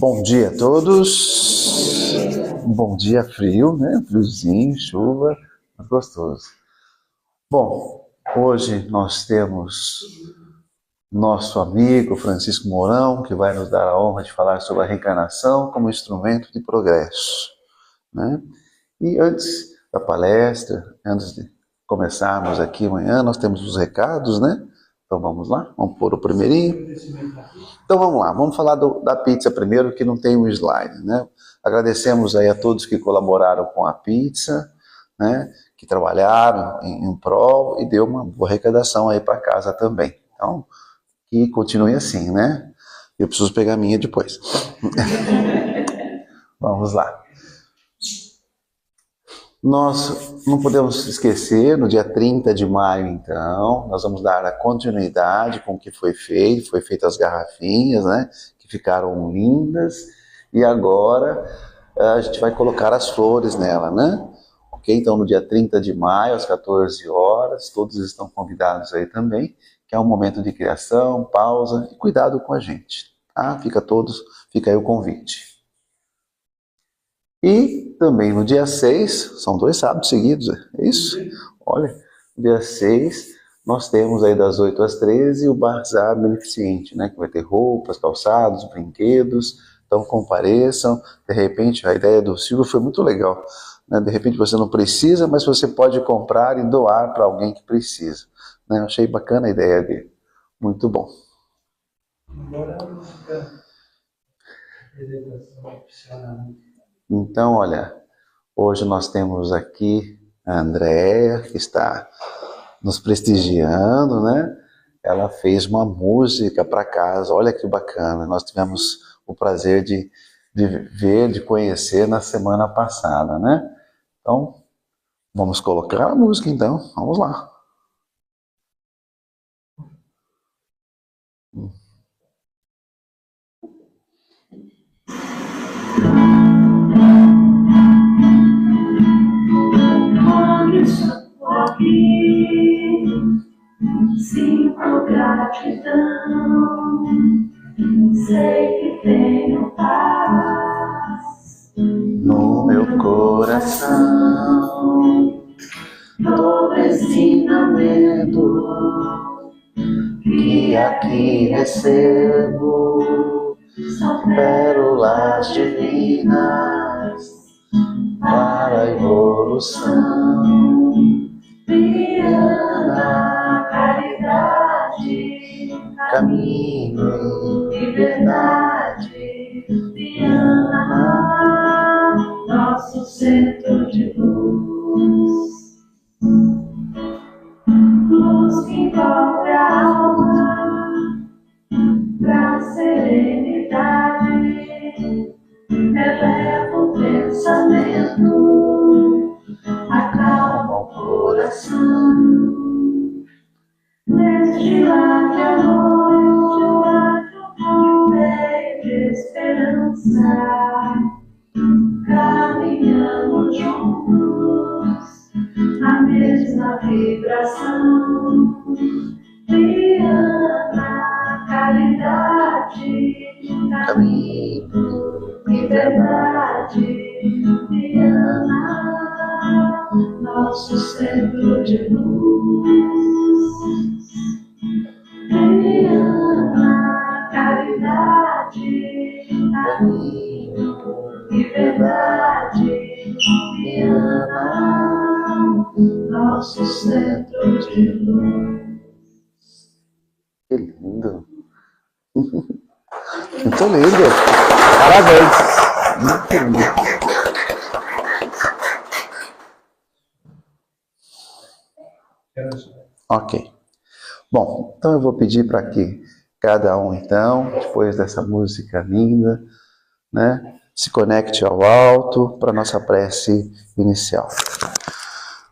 Bom dia a todos. Um bom dia frio, né? Friozinho, chuva, mas gostoso. Bom, hoje nós temos nosso amigo Francisco Mourão, que vai nos dar a honra de falar sobre a reencarnação como instrumento de progresso, né? E antes da palestra, antes de começarmos aqui amanhã, nós temos os recados, né? Então vamos lá, vamos pôr o primeirinho. Então vamos lá, vamos falar da pizza primeiro, que não tem um slide, né? Agradecemos aí a todos que colaboraram com a pizza, né? Que trabalharam em prol e deu uma boa arrecadação aí para casa também. Então, que continue assim, né? Eu preciso pegar a minha depois. Vamos lá. Nós não podemos esquecer, no dia 30 de maio, então, nós vamos dar a continuidade com o que foi feito as garrafinhas, né, que ficaram lindas, e agora a gente vai colocar as flores nela, né? Ok? Então, no dia 30 de maio, às 14 horas, todos estão convidados aí também, que é um momento de criação, pausa e cuidado com a gente, tá? Fica aí o convite. E também no dia 6, são 2 sábados seguidos, é isso? Olha, no dia 6 nós temos aí das 8 às 13 o Bazar Beneficente, né? Que vai ter roupas, calçados, brinquedos, então compareçam. De repente, a ideia do Silvio foi muito legal, né? De repente você não precisa, mas você pode comprar e doar para alguém que precisa, né? Eu achei bacana a ideia dele, muito bom. Agora a apresentação opcional. Então, olha, hoje nós temos aqui a Andréia, que está nos prestigiando, né? Ela fez uma música para casa, olha que bacana. Nós tivemos o prazer de ver, de conhecer na semana passada, né? Então, vamos colocar a música então, vamos lá. Sinto gratidão, sei que tenho paz no meu coração. Todo ensinamento que aqui recebo são pérolas divinas para a evolução. Viana, caridade, Caminho e verdade. Viana, nosso centro de luz. Luz que envolve a alma pra serenidade. Eleva o pensamento, acalma o coração. Neste lar de amor, de fé e de esperança, caminhamos juntos na mesma vibração. Viana, caridade, caminho e verdade. Viana, nosso centro de luz. Viana, caridade, caminho e verdade. Viana, nosso centro de luz. Que lindo! Muito lindo! Parabéns! Muito lindo! Ok. Bom, então eu vou pedir para que cada um, então, depois dessa música linda, né, se conecte ao alto para a nossa prece inicial.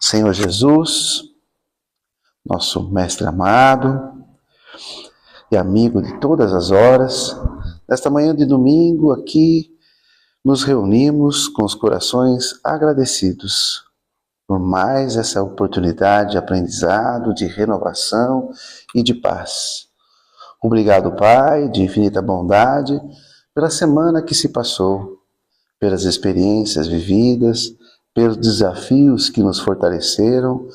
Senhor Jesus, nosso Mestre amado e amigo de todas as horas, nesta manhã de domingo aqui nos reunimos com os corações agradecidos por mais essa oportunidade de aprendizado, de renovação e de paz. Obrigado, Pai, de infinita bondade, pela semana que se passou, pelas experiências vividas, pelos desafios que nos fortaleceram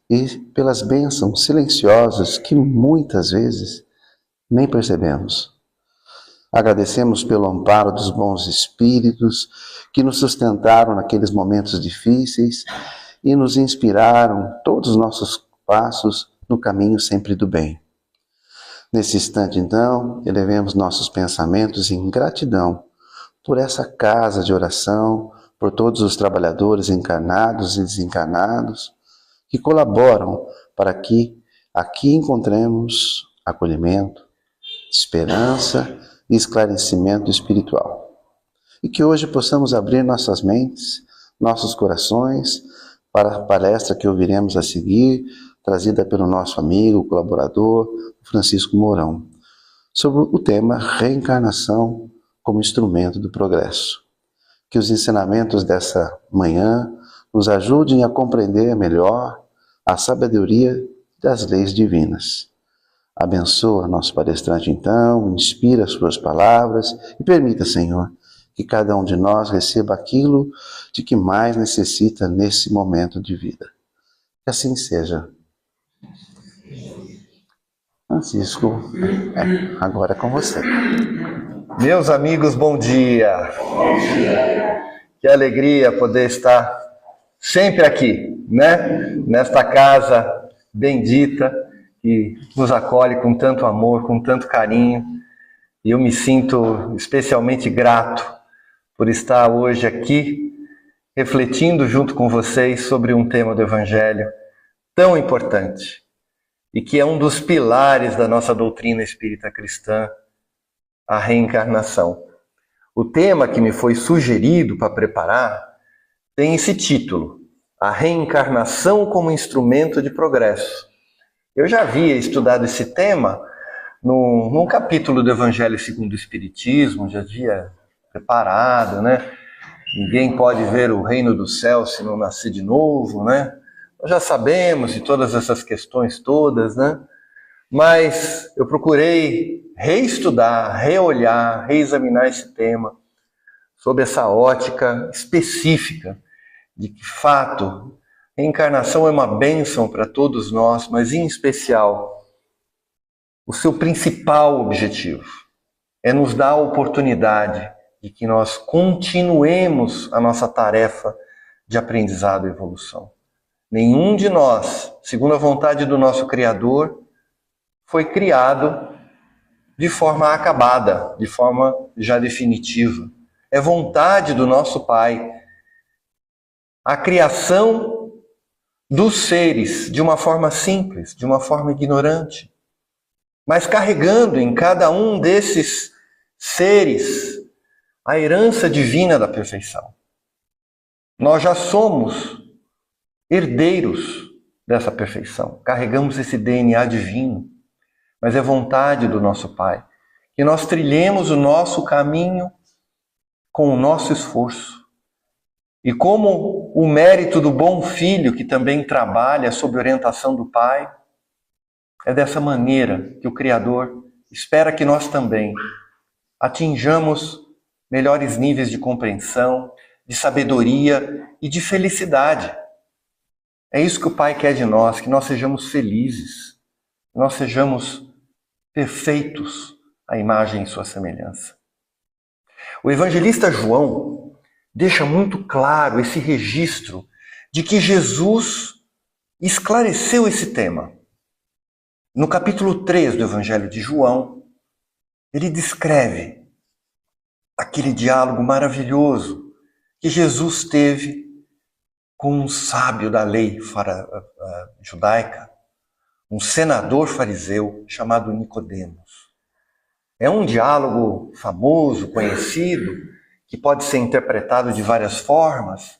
e pelas bênçãos silenciosas que muitas vezes nem percebemos. Agradecemos pelo amparo dos bons espíritos que nos sustentaram naqueles momentos difíceis e nos inspiraram todos os nossos passos no caminho sempre do bem. Nesse instante, então, elevemos nossos pensamentos em gratidão por essa casa de oração, por todos os trabalhadores encarnados e desencarnados que colaboram para que aqui encontremos acolhimento, esperança e esclarecimento espiritual. E que hoje possamos abrir nossas mentes, nossos corações, para a palestra que ouviremos a seguir, trazida pelo nosso amigo, colaborador, Francisco Mourão, sobre o tema Reencarnação como Instrumento do Progresso. Que os ensinamentos dessa manhã nos ajudem a compreender melhor a sabedoria das leis divinas. Abençoa nosso palestrante então, inspira as suas palavras e permita, Senhor, que cada um de nós receba aquilo de que mais necessita nesse momento de vida. Que assim seja. Francisco, agora é com você. Meus amigos, bom dia. Que alegria poder estar sempre aqui, né? Nesta casa bendita que nos acolhe com tanto amor, com tanto carinho. E eu me sinto especialmente grato por estar hoje aqui refletindo junto com vocês sobre um tema do Evangelho tão importante e que é um dos pilares da nossa doutrina espírita cristã, a reencarnação. O tema que me foi sugerido para preparar tem esse título, A Reencarnação como Instrumento de Progresso. Eu já havia estudado esse tema num capítulo do Evangelho segundo o Espiritismo, já havia preparado, né? Ninguém pode ver o reino do céu se não nascer de novo, né? Nós já sabemos de todas essas questões todas, né? Mas eu procurei reestudar, reolhar, reexaminar esse tema sob essa ótica específica de que, fato, reencarnação é uma bênção para todos nós, mas em especial, o seu principal objetivo é nos dar a oportunidade de que nós continuemos a nossa tarefa de aprendizado e evolução. Nenhum de nós, segundo a vontade do nosso Criador, foi criado de forma acabada, de forma já definitiva. É vontade do nosso Pai a criação dos seres de uma forma simples, de uma forma ignorante, mas carregando em cada um desses seres a herança divina da perfeição. Nós já somos herdeiros dessa perfeição, carregamos esse DNA divino, mas é vontade do nosso Pai que nós trilhemos o nosso caminho com o nosso esforço. E como o mérito do bom filho que também trabalha sob orientação do Pai, é dessa maneira que o Criador espera que nós também atinjamos melhores níveis de compreensão, de sabedoria e de felicidade. É isso que o Pai quer de nós, que nós sejamos felizes, que nós sejamos perfeitos à imagem e sua semelhança. O evangelista João deixa muito claro esse registro de que Jesus esclareceu esse tema. No capítulo 3 do Evangelho de João, ele descreve aquele diálogo maravilhoso que Jesus teve com um sábio da lei judaica, um senador fariseu chamado Nicodemos. É um diálogo famoso, conhecido, que pode ser interpretado de várias formas,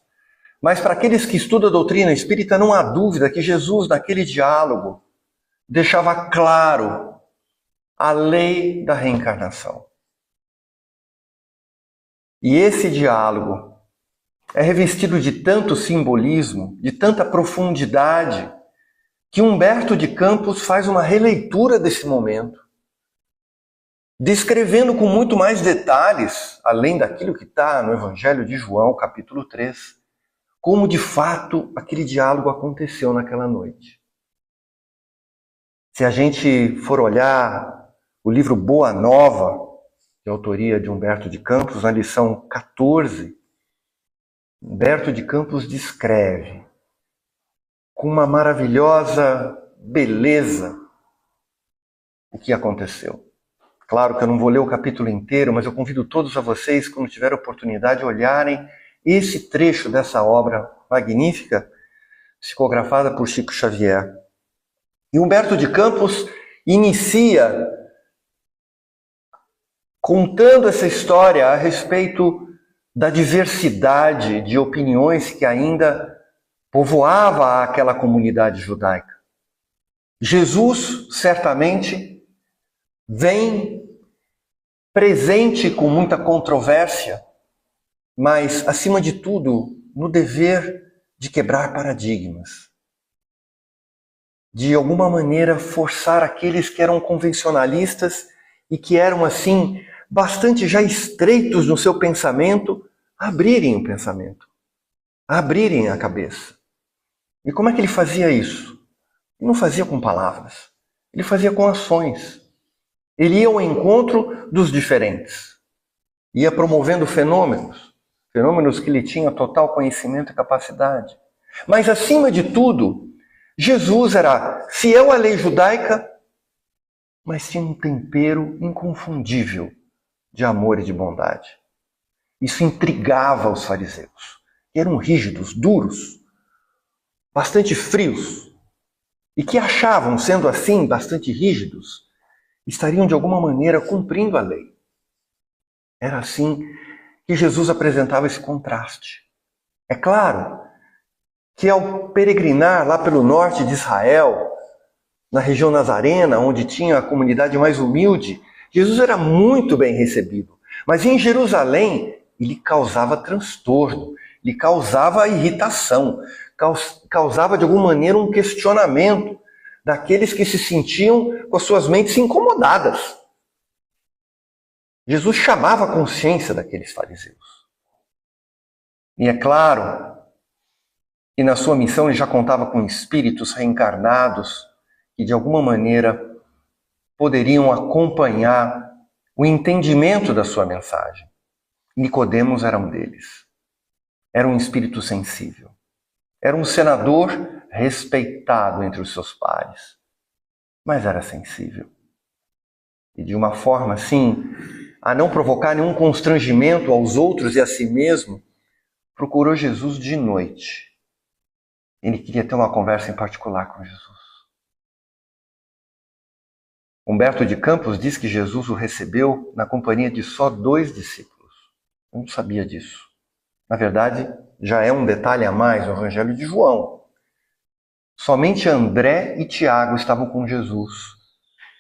mas para aqueles que estudam a doutrina espírita não há dúvida que Jesus, naquele diálogo, deixava claro a lei da reencarnação. E esse diálogo é revestido de tanto simbolismo, de tanta profundidade, que Humberto de Campos faz uma releitura desse momento descrevendo com muito mais detalhes, além daquilo que está no Evangelho de João, capítulo 3, como de fato aquele diálogo aconteceu naquela noite. Se a gente for olhar o livro Boa Nova, de autoria de Humberto de Campos, na lição 14, Humberto de Campos descreve com uma maravilhosa beleza o que aconteceu. Claro que eu não vou ler o capítulo inteiro, mas eu convido todos a vocês, quando tiver oportunidade, olharem esse trecho dessa obra magnífica, psicografada por Chico Xavier. E Humberto de Campos inicia contando essa história a respeito da diversidade de opiniões que ainda povoava aquela comunidade judaica. Jesus, certamente, vem presente com muita controvérsia, mas, acima de tudo, no dever de quebrar paradigmas. De alguma maneira forçar aqueles que eram convencionalistas e que eram, assim, bastante já estreitos no seu pensamento, a abrirem o pensamento, a abrirem a cabeça. E como é que ele fazia isso? Ele não fazia com palavras, ele fazia com ações. Ele ia ao encontro dos diferentes, ia promovendo fenômenos que ele tinha total conhecimento e capacidade. Mas, acima de tudo, Jesus era fiel à lei judaica, mas tinha um tempero inconfundível de amor e de bondade. Isso intrigava os fariseus, que eram rígidos, duros, bastante frios, e que achavam, sendo assim, bastante rígidos, estariam de alguma maneira cumprindo a lei. Era assim que Jesus apresentava esse contraste. É claro que ao peregrinar lá pelo norte de Israel, na região nazarena, onde tinha a comunidade mais humilde, Jesus era muito bem recebido. Mas em Jerusalém, ele causava transtorno, ele causava irritação, causava de alguma maneira um questionamento daqueles que se sentiam com as suas mentes incomodadas. Jesus chamava a consciência daqueles fariseus. E é claro que na sua missão ele já contava com espíritos reencarnados que de alguma maneira poderiam acompanhar o entendimento da sua mensagem. Nicodemos era um deles. Era um espírito sensível. Era um senador respeitado entre os seus pares, mas era sensível. E de uma forma assim, a não provocar nenhum constrangimento aos outros e a si mesmo, procurou Jesus de noite. Ele queria ter uma conversa em particular com Jesus. Humberto de Campos diz que Jesus o recebeu na companhia de só 2 discípulos. Eu não sabia disso. Na verdade, já é um detalhe a mais no Evangelho de João. Somente André e Tiago estavam com Jesus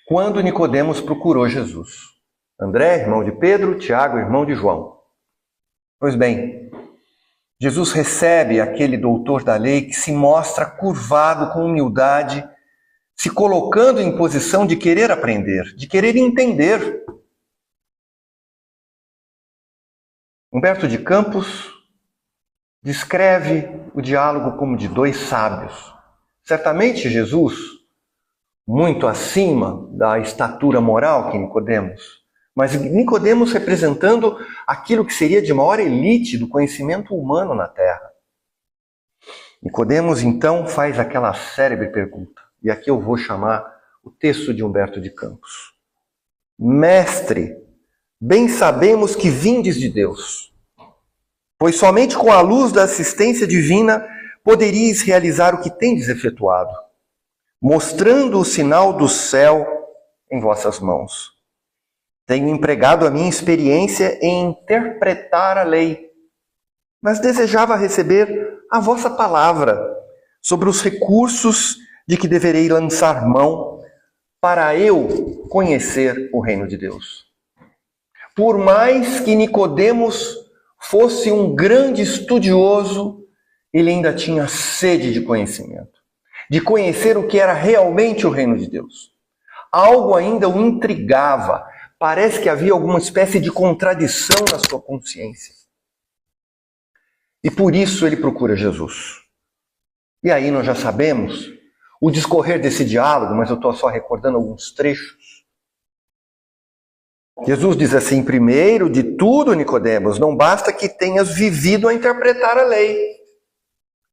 quando Nicodemos procurou Jesus. André, irmão de Pedro, Tiago, irmão de João. Pois bem, Jesus recebe aquele doutor da lei que se mostra curvado com humildade, se colocando em posição de querer aprender, de querer entender. Humberto de Campos descreve o diálogo como de 2 sábios. Certamente Jesus, muito acima da estatura moral que Nicodemos, mas Nicodemos representando aquilo que seria de maior elite do conhecimento humano na Terra. Nicodemos, então, faz aquela célebre pergunta, e aqui eu vou chamar o texto de Humberto de Campos. Mestre, bem sabemos que vindes de Deus, pois somente com a luz da assistência divina poderíeis realizar o que tendes efetuado, mostrando o sinal do céu em vossas mãos. Tenho empregado a minha experiência em interpretar a lei, mas desejava receber a vossa palavra sobre os recursos de que deverei lançar mão para eu conhecer o reino de Deus. Por mais que Nicodemos fosse um grande estudioso, ele ainda tinha sede de conhecimento, de conhecer o que era realmente o reino de Deus. Algo ainda o intrigava, parece que havia alguma espécie de contradição na sua consciência. E por isso ele procura Jesus. E aí nós já sabemos o discorrer desse diálogo, mas eu estou só recordando alguns trechos. Jesus diz assim: primeiro de tudo, Nicodemos, não basta que tenhas vivido a interpretar a lei.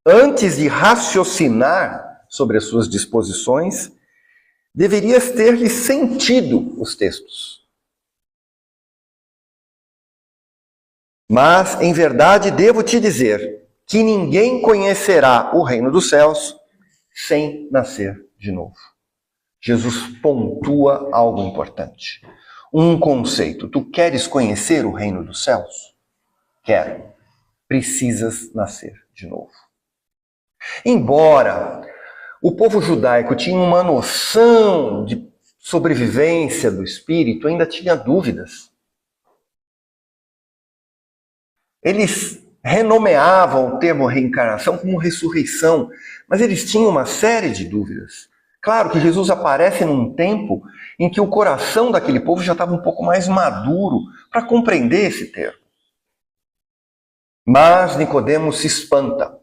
Antes de raciocinar sobre as suas disposições, deverias ter-lhe sentido os textos. Mas, em verdade, devo te dizer que ninguém conhecerá o reino dos céus sem nascer de novo. Jesus pontua algo importante. Um conceito. Tu queres conhecer o reino dos céus? Quero. Precisas nascer de novo. Embora o povo judaico tinha uma noção de sobrevivência do espírito, ainda tinha dúvidas. Eles renomeavam o termo reencarnação como ressurreição, mas eles tinham uma série de dúvidas. Claro que Jesus aparece num tempo em que o coração daquele povo já estava um pouco mais maduro para compreender esse termo. Mas Nicodemos se espanta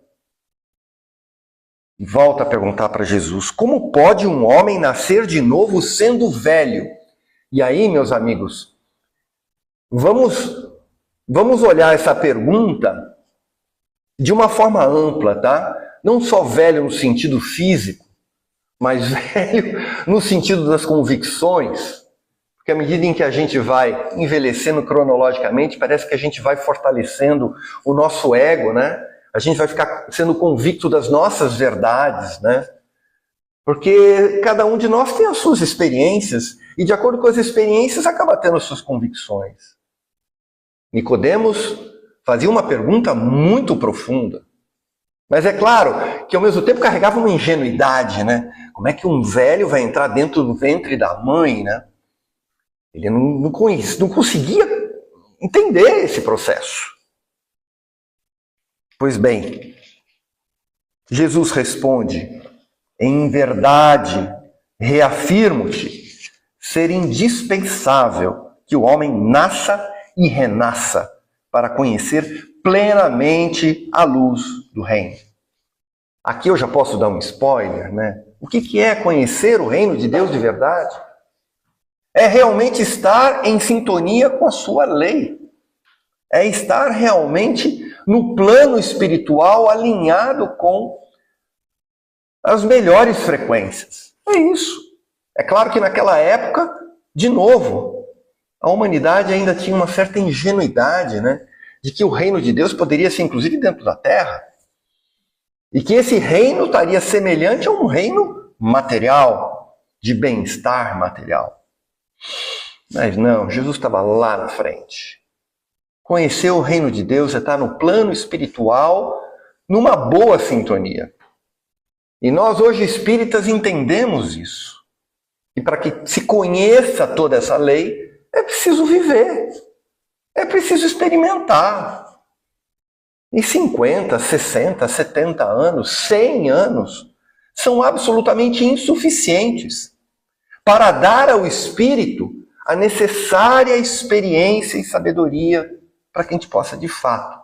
e volta a perguntar para Jesus: como pode um homem nascer de novo sendo velho? E aí, meus amigos, vamos olhar essa pergunta de uma forma ampla, tá? Não só velho no sentido físico, mas velho no sentido das convicções. Porque à medida em que a gente vai envelhecendo cronologicamente, parece que a gente vai fortalecendo o nosso ego, né? A gente vai ficar sendo convicto das nossas verdades, né? Porque cada um de nós tem as suas experiências e, de acordo com as experiências, acaba tendo as suas convicções. Nicodemos fazia uma pergunta muito profunda. Mas é claro que, ao mesmo tempo, carregava uma ingenuidade, né? Como é que um velho vai entrar dentro do ventre da mãe, né? Ele não conseguia entender esse processo. Pois bem, Jesus responde: em verdade, reafirmo-te ser indispensável que o homem nasça e renasça para conhecer plenamente a luz do reino. Aqui eu já posso dar um spoiler, né? O que é conhecer o reino de Deus de verdade? É realmente estar em sintonia com a sua lei. É estar realmente no plano espiritual alinhado com as melhores frequências. É isso. É claro que naquela época, de novo, a humanidade ainda tinha uma certa ingenuidade, né? De que o reino de Deus poderia ser inclusive dentro da terra. E que esse reino estaria semelhante a um reino material, de bem-estar material. Mas não, Jesus estava lá na frente. Conhecer o reino de Deus é estar no plano espiritual, numa boa sintonia. E nós hoje espíritas entendemos isso. E para que se conheça toda essa lei, é preciso viver. É preciso experimentar. E 50, 60, 70 anos, 100 anos, são absolutamente insuficientes para dar ao espírito a necessária experiência e sabedoria para que a gente possa, de fato,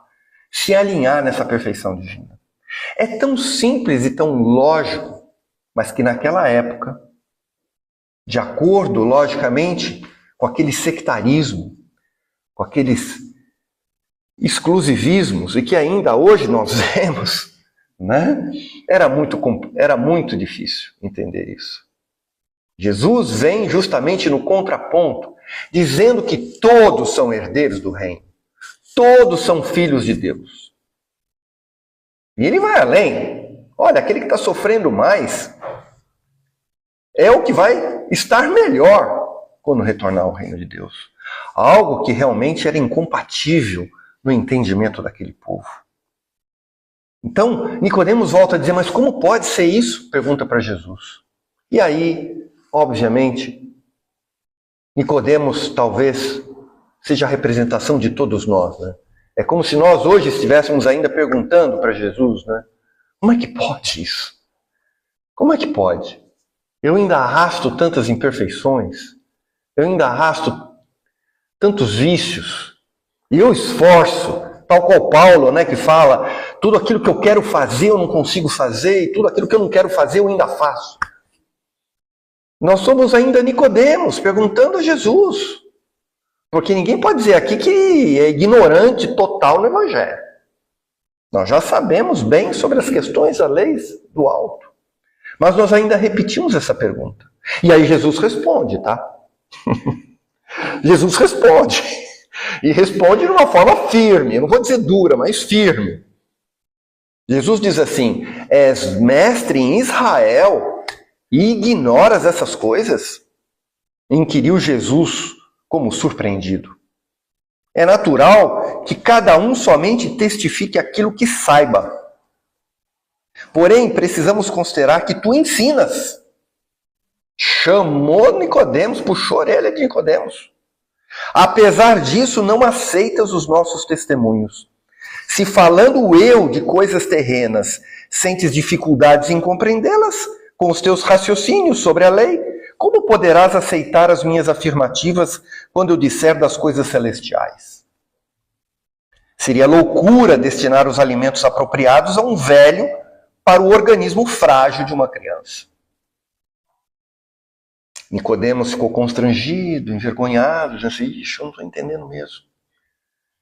se alinhar nessa perfeição divina. É tão simples e tão lógico, mas que naquela época, de acordo, logicamente, com aquele sectarismo, com aqueles exclusivismos, e que ainda hoje nós vemos, né? Era muito difícil entender isso. Jesus vem justamente no contraponto, dizendo que todos são herdeiros do reino. Todos são filhos de Deus. E ele vai além. Olha, aquele que está sofrendo mais é o que vai estar melhor quando retornar ao reino de Deus. Algo que realmente era incompatível no entendimento daquele povo. Então, Nicodemos volta a dizer: mas como pode ser isso? Pergunta para Jesus. E aí, obviamente, Nicodemos talvez seja a representação de todos nós, né? É como se nós hoje estivéssemos ainda perguntando para Jesus, né? Como é que pode isso? Como é que pode? Eu ainda arrasto tantas imperfeições, eu ainda arrasto tantos vícios, e eu esforço, tal qual Paulo, né, que fala, tudo aquilo que eu quero fazer eu não consigo fazer, e tudo aquilo que eu não quero fazer eu ainda faço. Nós somos ainda Nicodemos, perguntando a Jesus. Porque ninguém pode dizer aqui que é ignorante total no Evangelho. Nós já sabemos bem sobre as questões da lei do alto. Mas nós ainda repetimos essa pergunta. E aí Jesus responde, tá? Jesus responde. E responde de uma forma firme. Eu não vou dizer dura, mas firme. Jesus diz assim: és mestre em Israel e ignoras essas coisas? Inquiriu Jesus como surpreendido. É natural que cada um somente testifique aquilo que saiba. Porém, precisamos considerar que tu ensinas. Chamou Nicodemos, puxou a orelha de Nicodemos. Apesar disso, não aceitas os nossos testemunhos. Se falando eu de coisas terrenas, sentes dificuldades em compreendê-las com os teus raciocínios sobre a lei, como poderás aceitar as minhas afirmativas quando eu disser das coisas celestiais? Seria loucura destinar os alimentos apropriados a um velho para o organismo frágil de uma criança. Nicodemos ficou constrangido, envergonhado, dizendo assim: ixi, eu não estou entendendo mesmo.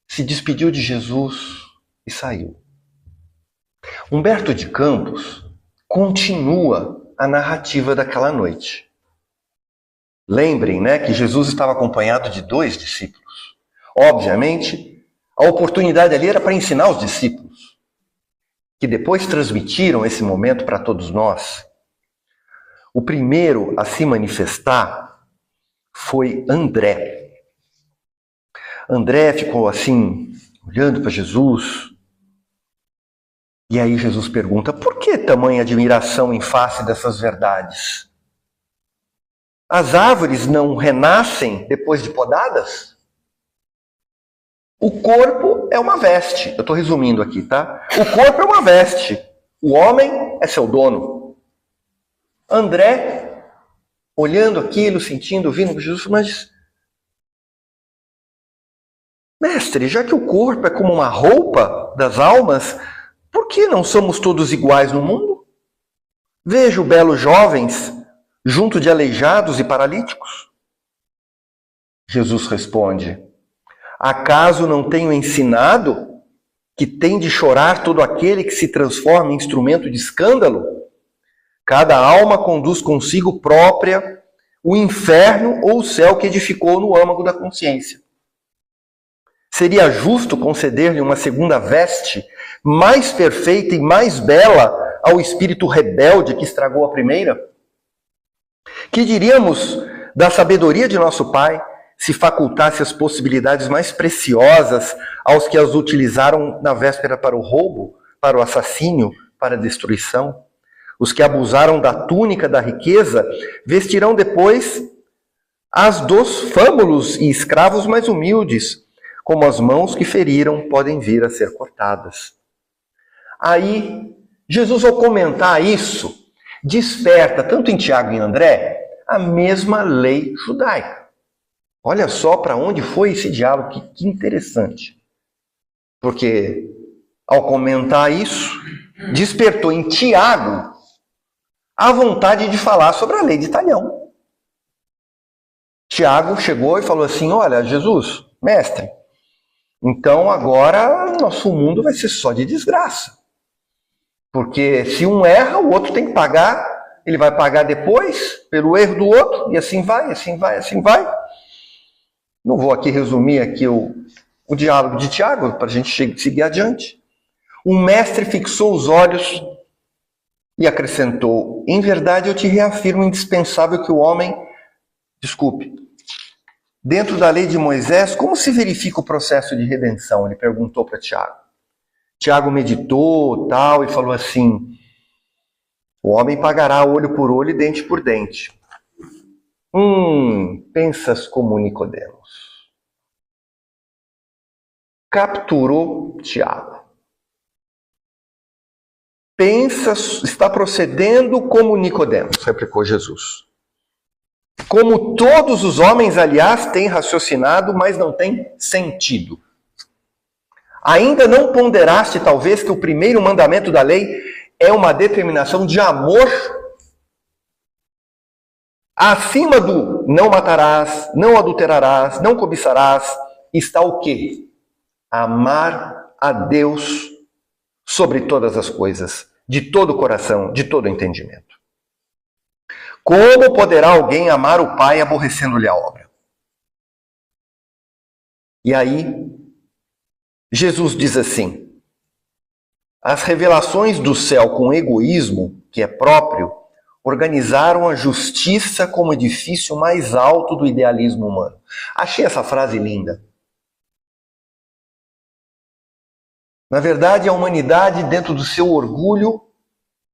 Se despediu de Jesus e saiu. Humberto de Campos continua a narrativa daquela noite. Lembrem, né, que Jesus estava acompanhado de 2 discípulos. Obviamente, a oportunidade ali era para ensinar os discípulos, que depois transmitiram esse momento para todos nós. O primeiro a se manifestar foi André. André ficou assim, olhando para Jesus. E aí Jesus pergunta: por que tamanha admiração em face dessas verdades? As árvores não renascem depois de podadas? O corpo é uma veste. Eu estou resumindo aqui, tá? O corpo é uma veste. O homem é seu dono. André, olhando aquilo, sentindo, ouvindo Jesus, mas... mestre, já que o corpo é como uma roupa das almas, por que não somos todos iguais no mundo? Vejo belos jovens junto de aleijados e paralíticos. Jesus responde: acaso não tenho ensinado que tem de chorar todo aquele que se transforma em instrumento de escândalo? Cada alma conduz consigo própria o inferno ou o céu que edificou no âmago da consciência. Seria justo conceder-lhe uma segunda veste, mais perfeita e mais bela, ao espírito rebelde que estragou a primeira? Que diríamos da sabedoria de nosso Pai se facultasse as possibilidades mais preciosas aos que as utilizaram na véspera para o roubo, para o assassínio, para a destruição? Os que abusaram da túnica da riqueza vestirão depois as dos fâmulos e escravos mais humildes, como as mãos que feriram podem vir a ser cortadas. Aí, Jesus, ao comentar isso, desperta, tanto em Tiago e em André, a mesma lei judaica. Olha só para onde foi esse diálogo, que interessante. Porque, ao comentar isso, despertou em Tiago a vontade de falar sobre a lei de talhão. Tiago chegou e falou assim: olha, Jesus, mestre, então agora nosso mundo vai ser só de desgraça. Porque se um erra, o outro tem que pagar, ele vai pagar depois pelo erro do outro, e assim vai, assim vai, assim vai. Não vou aqui resumir aqui o diálogo de Tiago, para a gente seguir adiante. Um mestre fixou os olhos e acrescentou: em verdade eu te reafirmo indispensável que o homem... Dentro da lei de Moisés, como se verifica o processo de redenção? Ele perguntou para Tiago. Tiago meditou tal e falou assim: o homem pagará olho por olho e dente por dente. Pensas como Nicodemos. Capturou Tiago. Está procedendo como Nicodemos, replicou Jesus. como todos os homens, aliás, têm raciocinado, mas não têm sentido. Ainda não ponderaste, talvez, que o primeiro mandamento da lei é uma determinação de amor? Acima do não matarás, não adulterarás, não cobiçarás, está o quê? Amar a Deus sobre todas as coisas, de todo o coração, de todo o entendimento. Como poderá alguém amar o Pai aborrecendo-lhe a obra? E aí, Jesus diz assim: as revelações do céu com egoísmo, que é próprio, organizaram a justiça como edifício mais alto do idealismo humano. Achei essa frase linda. Na verdade, a humanidade, dentro do seu orgulho,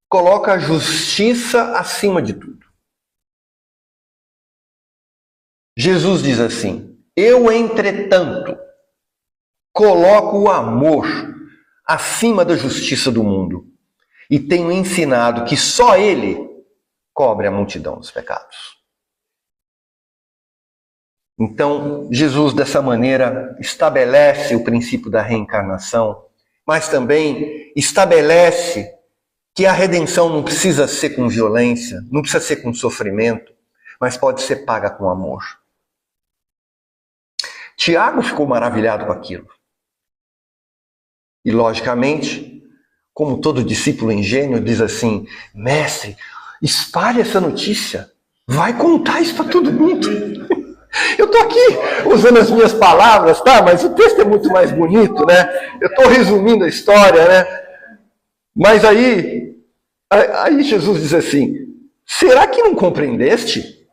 coloca a justiça acima de tudo. Jesus diz assim: eu, entretanto, coloco o amor acima da justiça do mundo e tenho ensinado que só ele cobre a multidão dos pecados. Então, Jesus, dessa maneira, estabelece o princípio da reencarnação, mas também estabelece que a redenção não precisa ser com violência, não precisa ser com sofrimento, mas pode ser paga com amor. Tiago ficou maravilhado com aquilo. E, logicamente, como todo discípulo ingênuo, diz assim: mestre, espalhe essa notícia, vai contar isso para todo mundo. Eu estou aqui usando as minhas palavras, tá? Mas o texto é muito mais bonito, né? Eu estou resumindo a história, né? Mas aí Jesus diz assim: será que não compreendeste?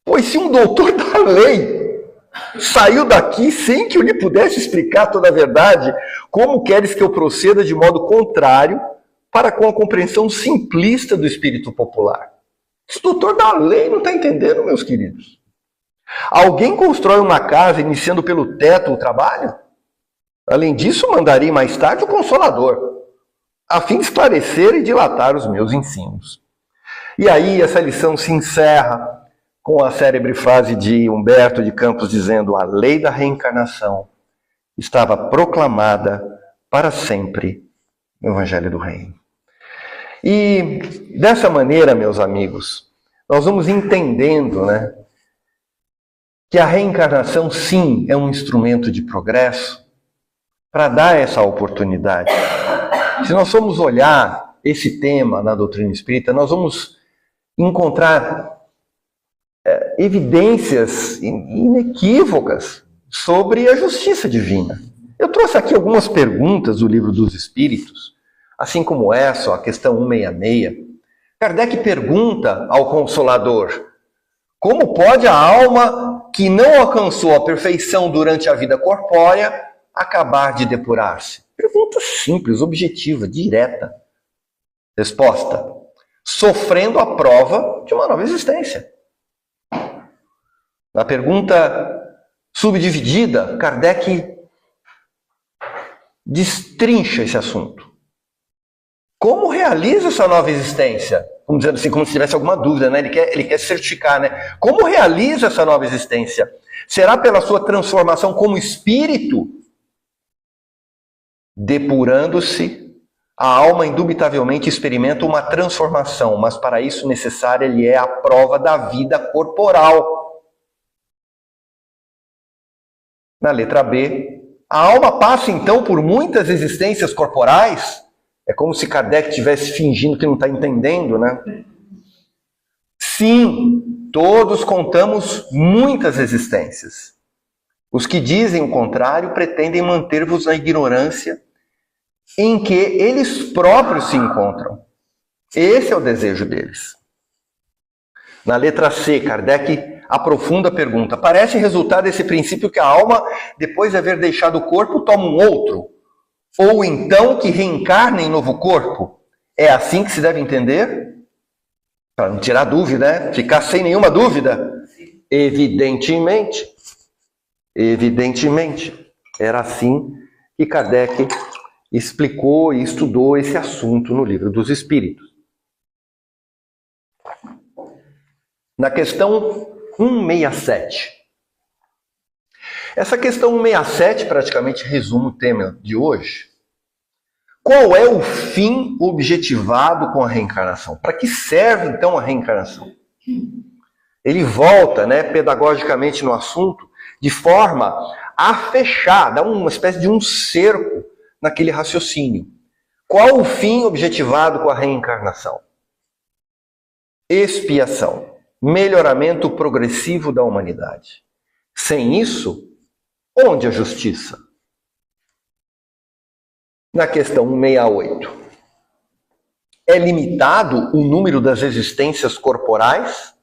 Pois se um doutor da lei saiu daqui sem que eu lhe pudesse explicar toda a verdade, como queres que eu proceda de modo contrário para com a compreensão simplista do espírito popular? Esse doutor da lei não está entendendo, meus queridos. Alguém constrói uma casa iniciando pelo teto o trabalho? Além disso, mandarei mais tarde o Consolador, a fim de esclarecer e dilatar os meus ensinos. E aí essa lição se encerra com a célebre frase de Humberto de Campos dizendo: a lei da reencarnação estava proclamada para sempre no Evangelho do Reino. E dessa maneira, meus amigos, nós vamos entendendo, né, que a reencarnação, sim, é um instrumento de progresso para dar essa oportunidade. Se nós formos olhar esse tema na doutrina espírita, nós vamos encontrar evidências inequívocas sobre a justiça divina. Eu trouxe aqui algumas perguntas do Livro dos Espíritos, assim como essa, a questão 166. Kardec pergunta ao Consolador: como pode a alma que não alcançou a perfeição durante a vida corpórea acabar de depurar-se? Pergunta simples, objetiva, direta. Resposta: sofrendo a prova de uma nova existência. Na pergunta subdividida, Kardec destrincha esse assunto. Como realiza essa nova existência? Como dizendo assim, como se tivesse alguma dúvida, né? Ele quer certificar, né? Como realiza essa nova existência? Será pela sua transformação como espírito? Depurando-se, a alma indubitavelmente experimenta uma transformação, mas para isso necessária lhe é a prova da vida corporal. Na letra B, a alma passa então por muitas existências corporais? É como se Kardec estivesse fingindo que não está entendendo, né? Sim, todos contamos muitas existências. Os que dizem o contrário pretendem manter-vos na ignorância em que eles próprios se encontram. Esse é o desejo deles. Na letra C, Kardec aprofunda a pergunta: parece resultar desse princípio que a alma, depois de haver deixado o corpo, toma um outro? Ou então que reencarna em novo corpo? É assim que se deve entender? Para não tirar dúvida, né? Ficar sem nenhuma dúvida? Evidentemente. Evidentemente. Era assim que Kardec explicou e estudou esse assunto no Livro dos Espíritos. Na questão 167. Essa questão 167 praticamente resume o tema de hoje. Qual é o fim objetivado com a reencarnação? Para que serve, então, a reencarnação? Ele volta, pedagogicamente no assunto, de forma a fechar, dar uma espécie de um cerco naquele raciocínio. Qual o fim objetivado com a reencarnação? Expiação, melhoramento progressivo da humanidade. Sem isso, onde a justiça? Na questão 168. É limitado o número das existências corporais?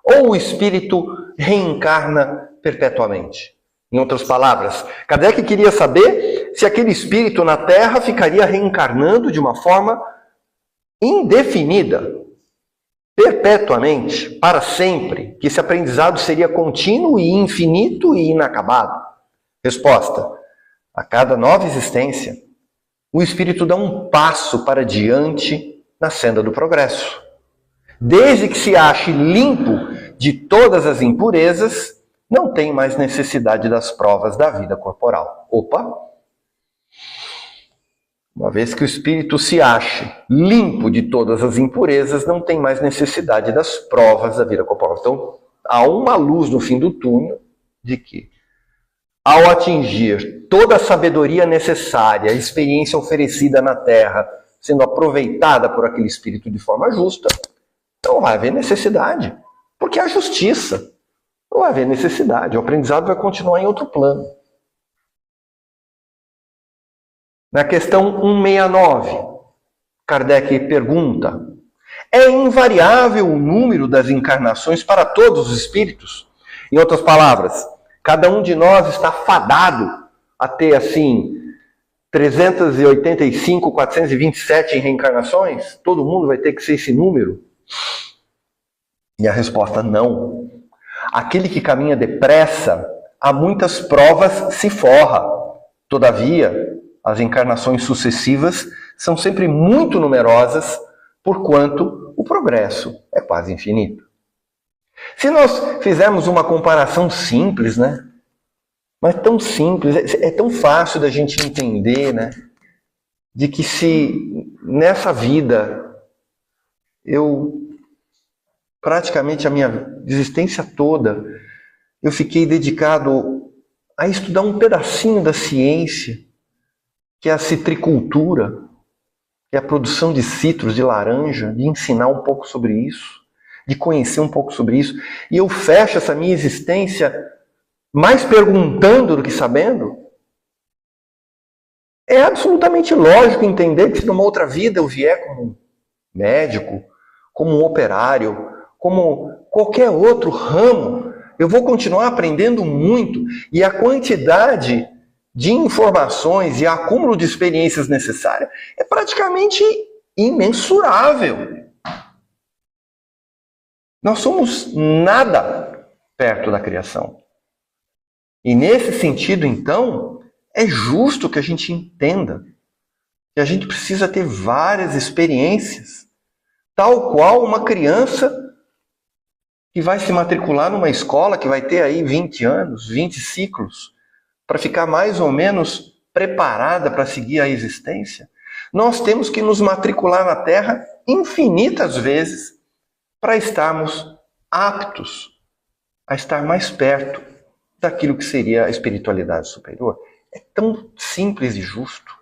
Ou o espírito reencarna perpetuamente? Em outras palavras, Kardec queria saber se aquele espírito na Terra ficaria reencarnando de uma forma indefinida, perpetuamente, para sempre, que esse aprendizado seria contínuo e infinito e inacabado. Resposta: a cada nova existência, o espírito dá um passo para diante na senda do progresso. Desde que se ache limpo de todas as impurezas, não tem mais necessidade das provas da vida corporal. Opa! Uma vez que o espírito se ache limpo de todas as impurezas, não tem mais necessidade das provas da vida corporal. Então, há uma luz no fim do túnel de que, ao atingir toda a sabedoria necessária, a experiência oferecida na Terra, sendo aproveitada por aquele espírito de forma justa, não vai haver necessidade, porque há justiça. Não vai haver necessidade, o aprendizado vai continuar em outro plano. Na questão 169, Kardec pergunta: é invariável o número das encarnações para todos os espíritos? Em outras palavras, cada um de nós está fadado a ter, 385, 427 reencarnações? Todo mundo vai ter que ser esse número? E a resposta: não. Aquele que caminha depressa, a muitas provas se forra. Todavia, as encarnações sucessivas são sempre muito numerosas, porquanto o progresso é quase infinito. Se nós fizermos uma comparação simples, mas tão simples, é tão fácil da gente entender, de que se nessa vida praticamente a minha existência toda, eu fiquei dedicado a estudar um pedacinho da ciência, que é a citricultura, que é a produção de citros, de laranja, de ensinar um pouco sobre isso, de conhecer um pouco sobre isso. E eu fecho essa minha existência mais perguntando do que sabendo. É absolutamente lógico entender que se numa outra vida eu vier como médico, como um operário, como qualquer outro ramo, eu vou continuar aprendendo muito, e a quantidade de informações e acúmulo de experiências necessárias é praticamente imensurável. Nós somos nada perto da criação. E nesse sentido, então, é justo que a gente entenda que a gente precisa ter várias experiências, tal qual uma criança que vai se matricular numa escola que vai ter aí 20 anos, 20 ciclos, para ficar mais ou menos preparada para seguir a existência. Nós temos que nos matricular na Terra infinitas vezes para estarmos aptos a estar mais perto daquilo que seria a espiritualidade superior. É tão simples e justo.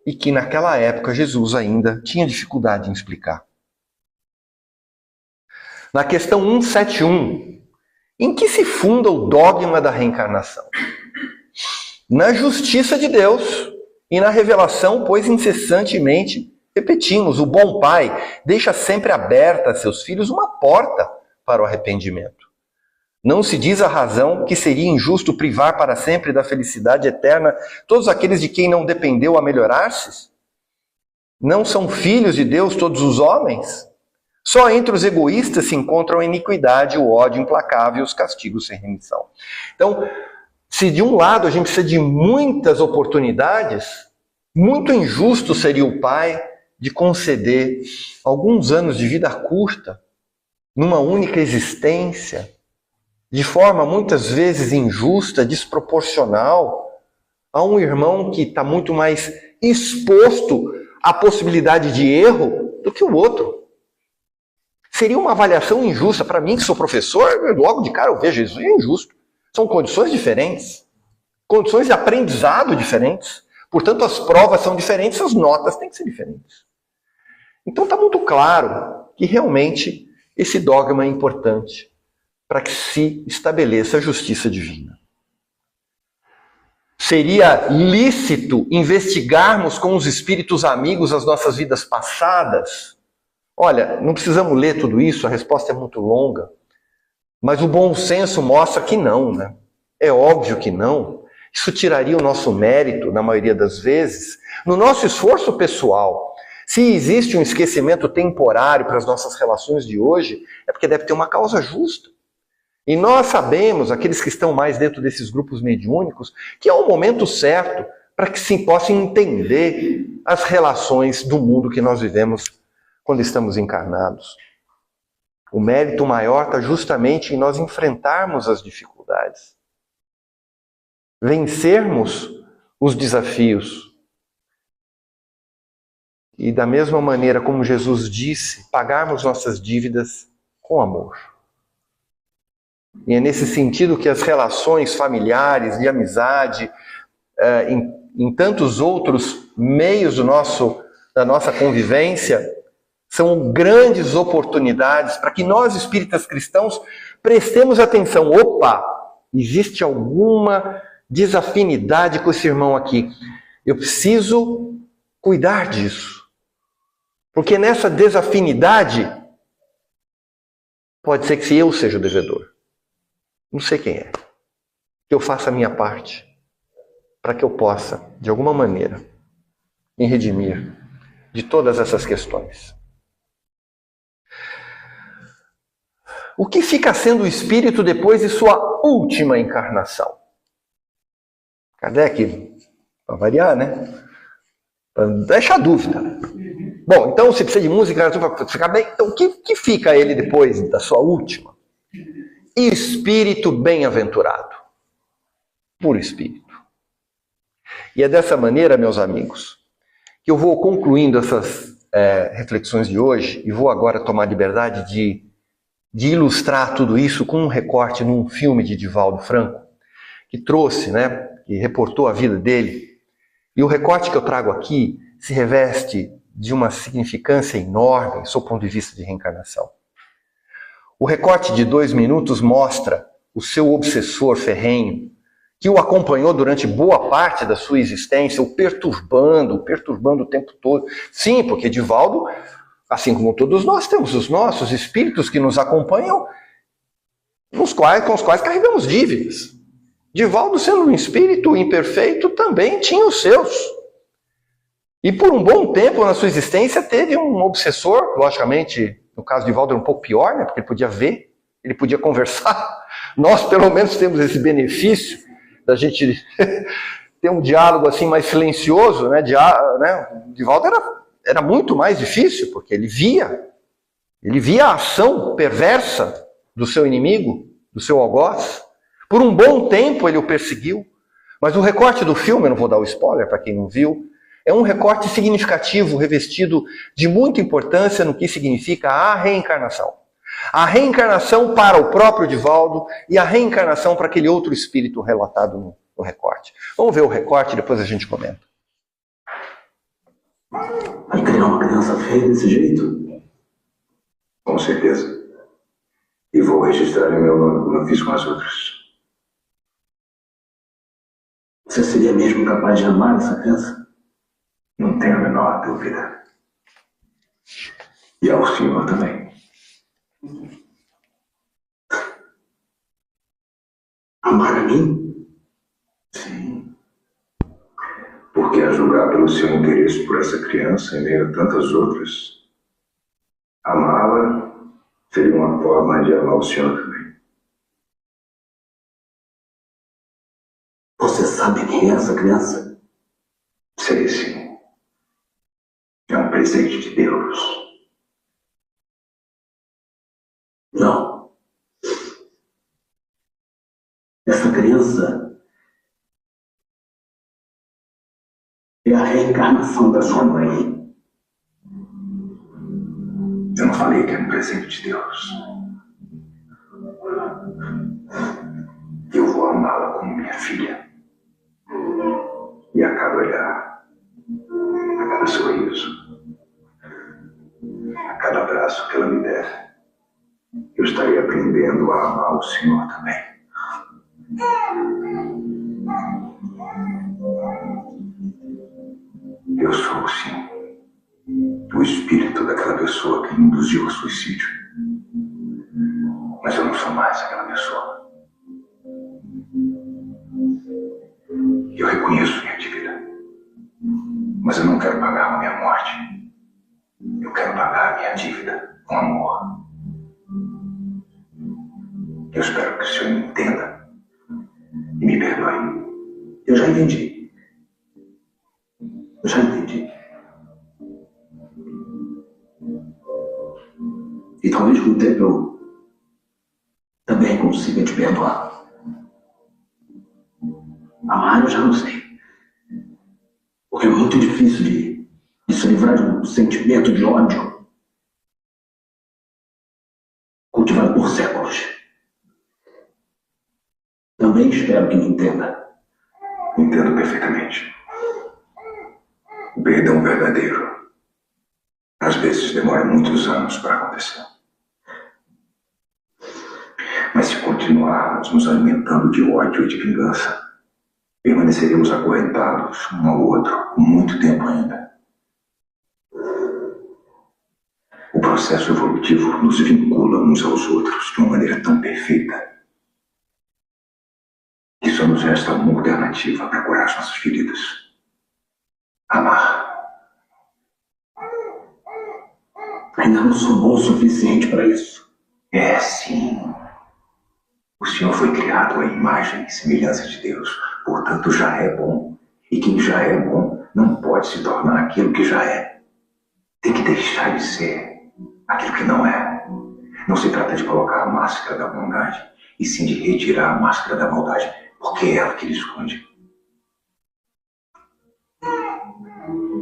E que naquela época Jesus ainda tinha dificuldade em explicar. Na questão 171, em que se funda o dogma da reencarnação? Na justiça de Deus e na revelação, pois incessantemente, repetimos, o bom pai deixa sempre aberta a seus filhos uma porta para o arrependimento. Não se diz a razão que seria injusto privar para sempre da felicidade eterna todos aqueles de quem não dependeu a melhorar-se? Não são filhos de Deus todos os homens? Só entre os egoístas se encontram a iniquidade, o ódio implacável e os castigos sem remissão. Então, se de um lado a gente precisa de muitas oportunidades, muito injusto seria o pai de conceder alguns anos de vida curta numa única existência, de forma muitas vezes injusta, desproporcional, a um irmão que está muito mais exposto à possibilidade de erro do que o outro. Seria uma avaliação injusta. Para mim, que sou professor, logo de cara eu vejo isso, é injusto. São condições diferentes, condições de aprendizado diferentes. Portanto, as provas são diferentes, as notas têm que ser diferentes. Então está muito claro que realmente esse dogma é importante para que se estabeleça a justiça divina. Seria lícito investigarmos com os espíritos amigos as nossas vidas passadas? Olha, não precisamos ler tudo isso, a resposta é muito longa, mas o bom senso mostra que não, né? É óbvio que não. Isso tiraria o nosso mérito, na maioria das vezes, no nosso esforço pessoal. Se existe um esquecimento temporário para as nossas relações de hoje, é porque deve ter uma causa justa. E nós sabemos, aqueles que estão mais dentro desses grupos mediúnicos, que é o momento certo para que se possa entender as relações do mundo que nós vivemos quando estamos encarnados. O mérito maior está justamente em nós enfrentarmos as dificuldades, vencermos os desafios. E da mesma maneira como Jesus disse, pagarmos nossas dívidas com amor. E é nesse sentido que as relações familiares, de amizade, em tantos outros meios da nossa convivência, são grandes oportunidades para que nós, espíritas cristãos, prestemos atenção. Opa, existe alguma desafinidade com esse irmão aqui. Eu preciso cuidar disso. Porque nessa desafinidade, pode ser que eu seja o devedor. Não sei quem é. Que eu faça a minha parte para que eu possa, de alguma maneira, me redimir de todas essas questões. O que fica sendo o espírito depois de sua última encarnação? Kardec, para variar, né? Para deixar dúvida. Bom, então se precisa de música para ficar bem, então o que fica ele depois da sua última? Espírito bem-aventurado. Puro espírito. E é dessa maneira, meus amigos, que eu vou concluindo essas reflexões de hoje e vou agora tomar liberdade de ilustrar tudo isso com um recorte num filme de Divaldo Franco, que trouxe, que reportou a vida dele. E o recorte que eu trago aqui se reveste de uma significância enorme sob o ponto de vista de reencarnação. O recorte de 2 minutos mostra o seu obsessor ferrenho, que o acompanhou durante boa parte da sua existência, o perturbando o tempo todo. Sim, porque Divaldo, assim como todos nós, temos os nossos espíritos que nos acompanham, com os quais carregamos dívidas. Divaldo, sendo um espírito imperfeito, também tinha os seus. E por um bom tempo na sua existência teve um obsessor, logicamente, no caso de Divaldo era um pouco pior, porque ele podia ver, ele podia conversar. Nós, pelo menos, temos esse benefício da gente ter um diálogo assim mais silencioso, Divaldo era muito mais difícil, porque ele via a ação perversa do seu inimigo, do seu algoz. Por um bom tempo ele o perseguiu. Mas o recorte do filme, eu não vou dar o spoiler para quem não viu, é um recorte significativo, revestido de muita importância no que significa a reencarnação. A reencarnação para o próprio Divaldo e a reencarnação para aquele outro espírito relatado no recorte. Vamos ver o recorte e depois a gente comenta. Vai criar uma criança feia desse jeito? Com certeza. E vou registrar em meu nome como eu fiz com as outras. Você seria mesmo capaz de amar essa criança? Não tenho a menor dúvida. E ao senhor também. Amar a mim? Sim. Porque a julgar pelo seu interesse por essa criança em meio a tantas outras, amá-la seria uma forma de amar o senhor também. Você sabe quem é essa criança? Sei sim. É um presente de Deus. Marisa é a reencarnação da sua mãe. Eu não falei que era um presente de Deus. Eu vou amá-la como minha filha. E a cada olhar, a cada sorriso, a cada abraço que ela me der, eu estarei aprendendo a amar o Senhor também. Eu sou, sim, o espírito daquela pessoa que me induziu ao suicídio. Mas eu não sou mais aquela pessoa. Eu reconheço minha dívida. Mas eu não quero pagar com a minha morte. Eu quero pagar a minha dívida com amor. Eu espero que o Senhor me entenda e me perdoe. Eu já entendi. Eu já entendi. E talvez com o tempo eu também consiga te perdoar. Amar eu já não sei. Porque é muito difícil de se livrar de um sentimento de ódio cultivado por séculos. Também espero que me entenda. Entendo perfeitamente. O perdão verdadeiro, às vezes, demora muitos anos para acontecer. Mas se continuarmos nos alimentando de ódio e de vingança, permaneceremos acorrentados um ao outro por muito tempo ainda. O processo evolutivo nos vincula uns aos outros de uma maneira tão perfeita que só nos resta uma alternativa para curar as nossas feridas: amar. Ainda não sou bom o suficiente para isso. É, sim. O Senhor foi criado à imagem e semelhança de Deus, portanto já é bom. E quem já é bom não pode se tornar aquilo que já é. Tem que deixar de ser aquilo que não é. Não se trata de colocar a máscara da bondade, e sim de retirar a máscara da maldade, porque é ela que lhe esconde.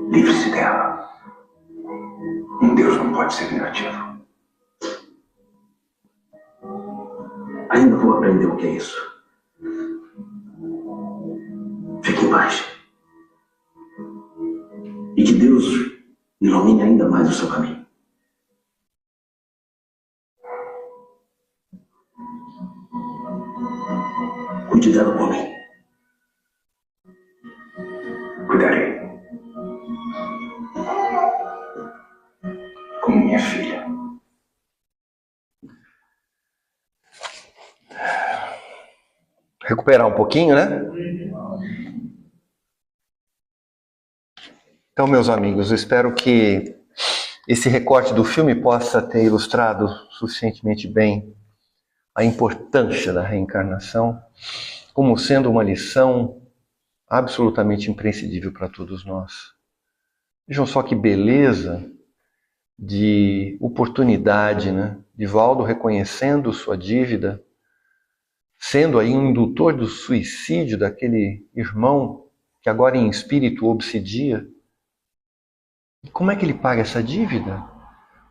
Livre-se dela. Um Deus não pode ser vingativo. Ainda vou aprender o que é isso. Fique em paz. E que Deus ilumine ainda mais o seu caminho. Cuide dela por mim. Cuidarei. Como minha filha. Recuperar um pouquinho, né? Então, meus amigos, eu espero que esse recorte do filme possa ter ilustrado suficientemente bem a importância da reencarnação como sendo uma lição absolutamente imprescindível para todos nós. Vejam só que beleza de oportunidade, né? Divaldo reconhecendo sua dívida, sendo aí um indutor do suicídio daquele irmão que agora em espírito o obsedia. E como é que ele paga essa dívida?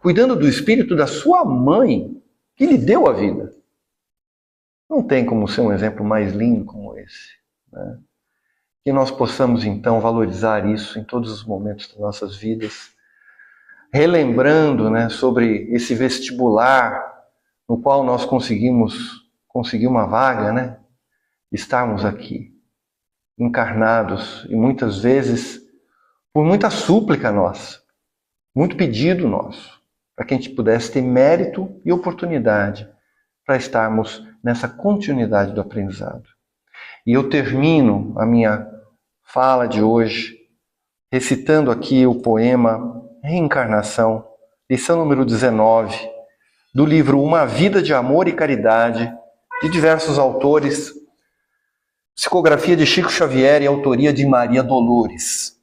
Cuidando do espírito da sua mãe, que lhe deu a vida. Não tem como ser um exemplo mais lindo como esse, né? Que nós possamos então valorizar isso em todos os momentos das nossas vidas, relembrando, né, sobre esse vestibular no qual nós conseguir uma vaga, né? Estarmos aqui, encarnados, e muitas vezes por muita súplica nossa, muito pedido nosso, para que a gente pudesse ter mérito e oportunidade para estarmos nessa continuidade do aprendizado. E eu termino a minha fala de hoje recitando aqui o poema Reencarnação, lição número 19, do livro Uma Vida de Amor e Caridade, de diversos autores, psicografia de Chico Xavier e autoria de Maria Dolores.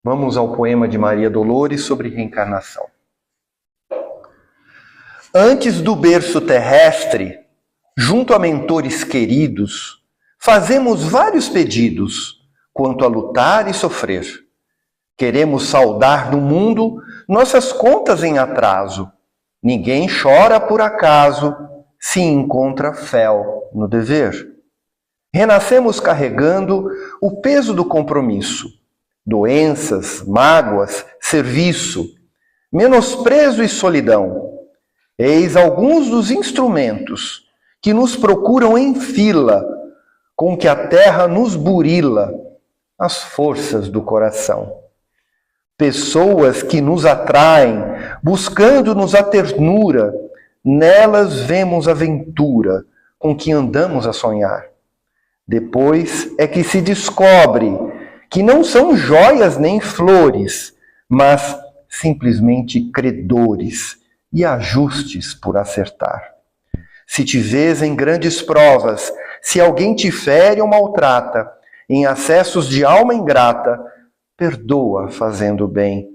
Vamos ao poema de Maria Dolores sobre reencarnação. Antes do berço terrestre, junto a mentores queridos, Fazemos vários pedidos quanto a lutar e sofrer. Queremos saldar no mundo nossas contas em atraso. Ninguém chora por acaso se encontra fel no dever. Renascemos carregando o peso do compromisso, doenças, mágoas, serviço, menosprezo e solidão. Eis alguns dos instrumentos que nos procuram em fila, com que a terra nos burila, as forças do coração. Pessoas que nos atraem, buscando-nos a ternura, nelas vemos a aventura com que andamos a sonhar. Depois é que se descobre que não são joias nem flores, mas simplesmente credores e ajustes por acertar. Se te vês em grandes provas, se alguém te fere ou maltrata, em acessos de alma ingrata, perdoa fazendo bem.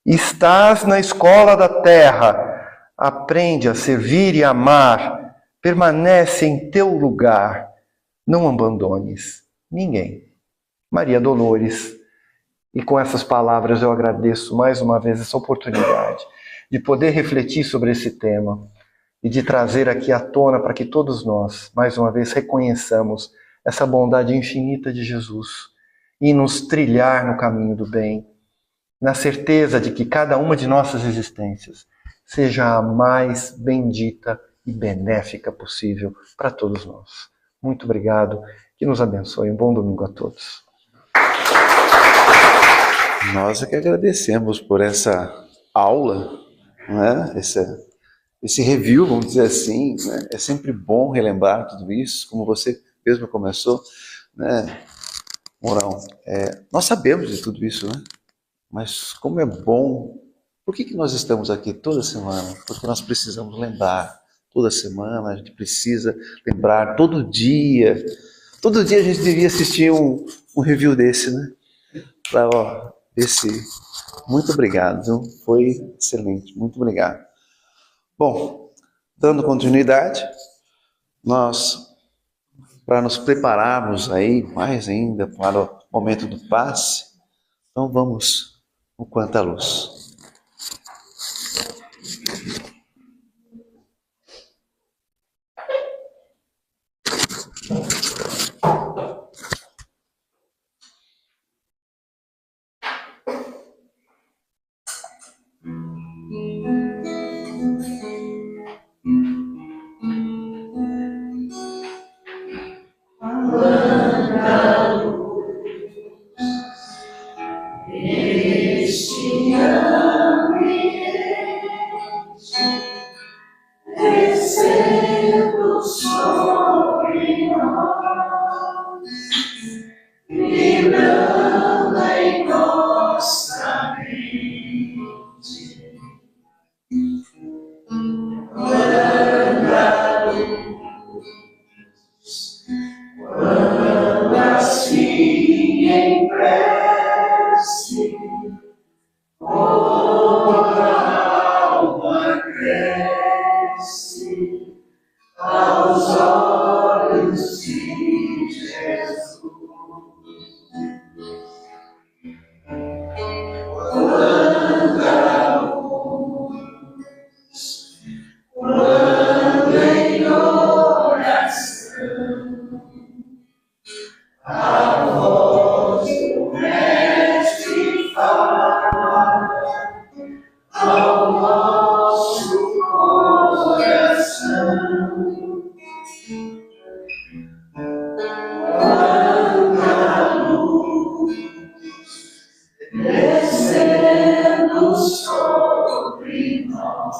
Estás na escola da terra, aprende a servir e amar, permanece em teu lugar, não abandones ninguém. Maria Dolores. E com essas palavras eu agradeço mais uma vez essa oportunidade de poder refletir sobre esse tema e de trazer aqui à tona para que todos nós, mais uma vez, reconheçamos essa bondade infinita de Jesus e nos trilhar no caminho do bem, na certeza de que cada uma de nossas existências seja a mais bendita e benéfica possível para todos nós. Muito obrigado, que nos abençoe. Um bom domingo a todos. Nós é que agradecemos por essa aula, né? Esse review, vamos dizer assim, né? É sempre bom relembrar tudo isso, como você mesmo começou, né, Mourão? Nós sabemos de tudo isso, né? Mas como é bom, por que nós estamos aqui toda semana? Porque nós precisamos lembrar, toda semana a gente precisa lembrar, todo dia a gente devia assistir um review desse, né? Muito obrigado, viu? Foi excelente, muito obrigado. Bom, dando continuidade, para nos prepararmos aí mais ainda para o momento do passe, então vamos no Quanta Luz. Descendo sobre nós.